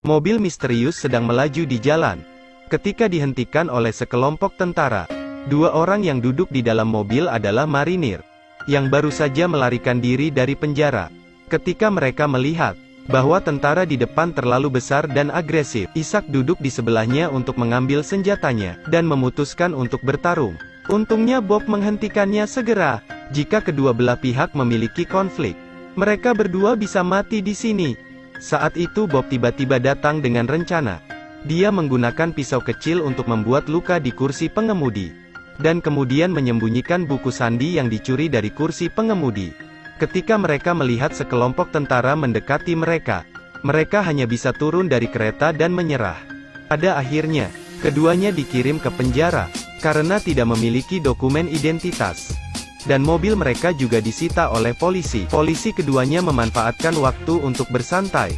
Mobil misterius sedang melaju di jalan. Ketika dihentikan oleh sekelompok tentara, dua orang yang duduk di dalam mobil adalah marinir, yang baru saja melarikan diri dari penjara. Ketika mereka melihat bahwa tentara di depan terlalu besar dan agresif, Ishak duduk di sebelahnya untuk mengambil senjatanya, dan memutuskan untuk bertarung. Untungnya Bob menghentikannya segera. Jika kedua belah pihak memiliki konflik, mereka berdua bisa mati di sini. Saat itu Bob tiba-tiba datang dengan rencana. Dia menggunakan pisau kecil untuk membuat luka di kursi pengemudi, dan kemudian menyembunyikan buku sandi yang dicuri dari kursi pengemudi. Ketika mereka melihat sekelompok tentara mendekati mereka, mereka hanya bisa turun dari kereta dan menyerah. Pada akhirnya, keduanya dikirim ke penjara, karena tidak memiliki dokumen identitas. Dan mobil mereka juga disita oleh polisi. Polisi keduanya memanfaatkan waktu untuk bersantai,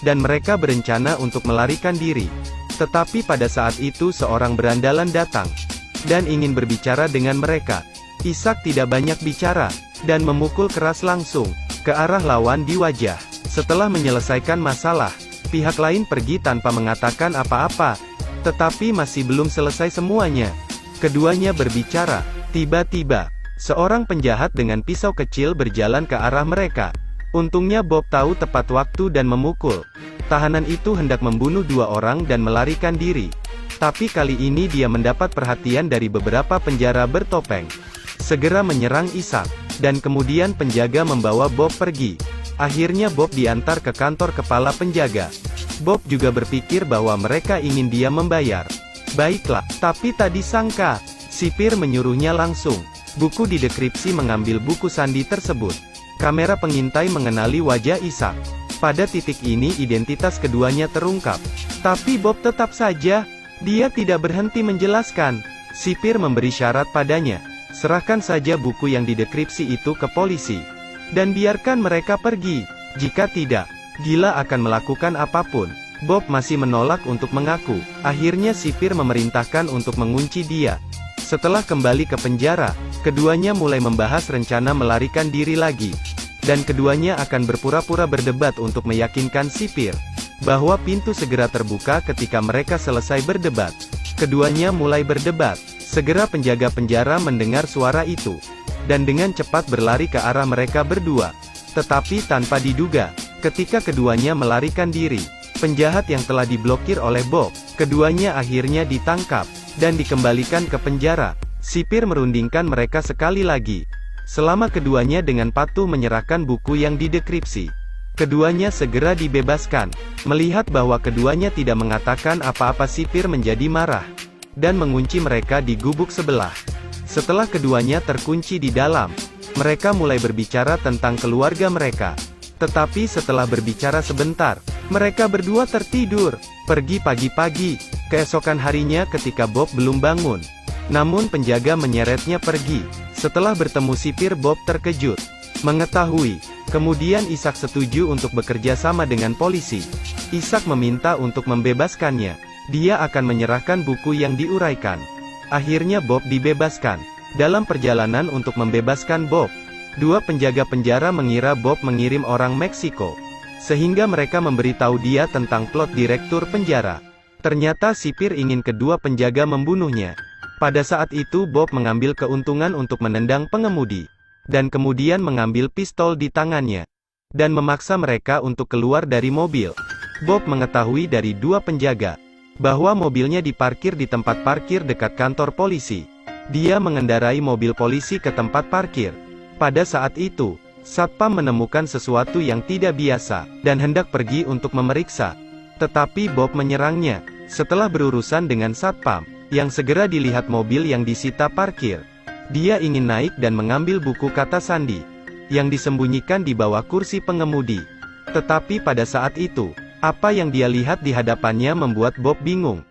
dan mereka berencana untuk melarikan diri. Tetapi pada saat itu seorang berandalan datang, dan ingin berbicara dengan mereka. Ishak tidak banyak bicara, dan memukul keras langsung ke arah lawan di wajah. Setelah menyelesaikan masalah, pihak lain pergi tanpa mengatakan apa-apa. Tetapi masih belum selesai semuanya. Keduanya berbicara. Tiba-tiba, seorang penjahat dengan pisau kecil berjalan ke arah mereka. Untungnya Bob tahu tepat waktu dan memukul. Tahanan itu hendak membunuh dua orang dan melarikan diri. Tapi kali ini dia mendapat perhatian dari beberapa penjara bertopeng. Segera menyerang Ishak, dan kemudian penjaga membawa Bob pergi. Akhirnya Bob diantar ke kantor kepala penjaga. Bob juga berpikir bahwa mereka ingin dia membayar. Baiklah, tapi tak disangka, sipir menyuruhnya langsung. Buku di dekripsi mengambil buku sandi tersebut. Kamera pengintai mengenali wajah Ishak. Pada titik ini identitas keduanya terungkap. Tapi Bob tetap saja, dia tidak berhenti menjelaskan. Sipir memberi syarat padanya. Serahkan saja buku yang didekripsi itu ke polisi, dan biarkan mereka pergi. Jika tidak, Gila akan melakukan apapun. Bob masih menolak untuk mengaku. Akhirnya sipir memerintahkan untuk mengunci dia. Setelah kembali ke penjara, keduanya mulai membahas rencana melarikan diri lagi. Dan keduanya akan berpura-pura berdebat untuk meyakinkan sipir bahwa pintu segera terbuka ketika mereka selesai berdebat. Keduanya mulai berdebat. Segera penjaga penjara mendengar suara itu, dan dengan cepat berlari ke arah mereka berdua. Tetapi tanpa diduga, ketika keduanya melarikan diri, penjahat yang telah diblokir oleh Bob, keduanya akhirnya ditangkap dan dikembalikan ke penjara. Sipir merundingkan mereka sekali lagi, selama keduanya dengan patuh menyerahkan buku yang didekripsi. Keduanya segera dibebaskan. Melihat bahwa keduanya tidak mengatakan apa-apa, sipir menjadi marah, dan mengunci mereka di gubuk sebelah. Setelah keduanya terkunci di dalam, mereka mulai berbicara tentang keluarga mereka. Tetapi setelah berbicara sebentar, mereka berdua tertidur. Pergi pagi-pagi, keesokan harinya ketika Bob belum bangun. Namun penjaga menyeretnya pergi. Setelah bertemu sipir, Bob terkejut mengetahui. Kemudian Ishak setuju untuk bekerja sama dengan polisi. Ishak meminta untuk membebaskannya. Dia akan menyerahkan buku yang diuraikan. Akhirnya Bob dibebaskan. Dalam perjalanan untuk membebaskan Bob, dua penjaga penjara mengira Bob mengirim orang Meksiko, sehingga mereka memberitahu dia tentang plot direktur penjara. Ternyata sipir ingin kedua penjaga membunuhnya. Pada saat itu Bob mengambil keuntungan untuk menendang pengemudi, dan kemudian mengambil pistol di tangannya, dan memaksa mereka untuk keluar dari mobil. Bob mengetahui dari dua penjaga bahwa mobilnya diparkir di tempat parkir dekat kantor polisi. Dia mengendarai mobil polisi ke tempat parkir. Pada saat itu, Satpam menemukan sesuatu yang tidak biasa, dan hendak pergi untuk memeriksa. Tetapi Bob menyerangnya. Setelah berurusan dengan Satpam, yang segera dilihat mobil yang disita parkir, dia ingin naik dan mengambil buku kata sandi, yang disembunyikan di bawah kursi pengemudi. Tetapi pada saat itu, apa yang dia lihat di hadapannya membuat Bob bingung.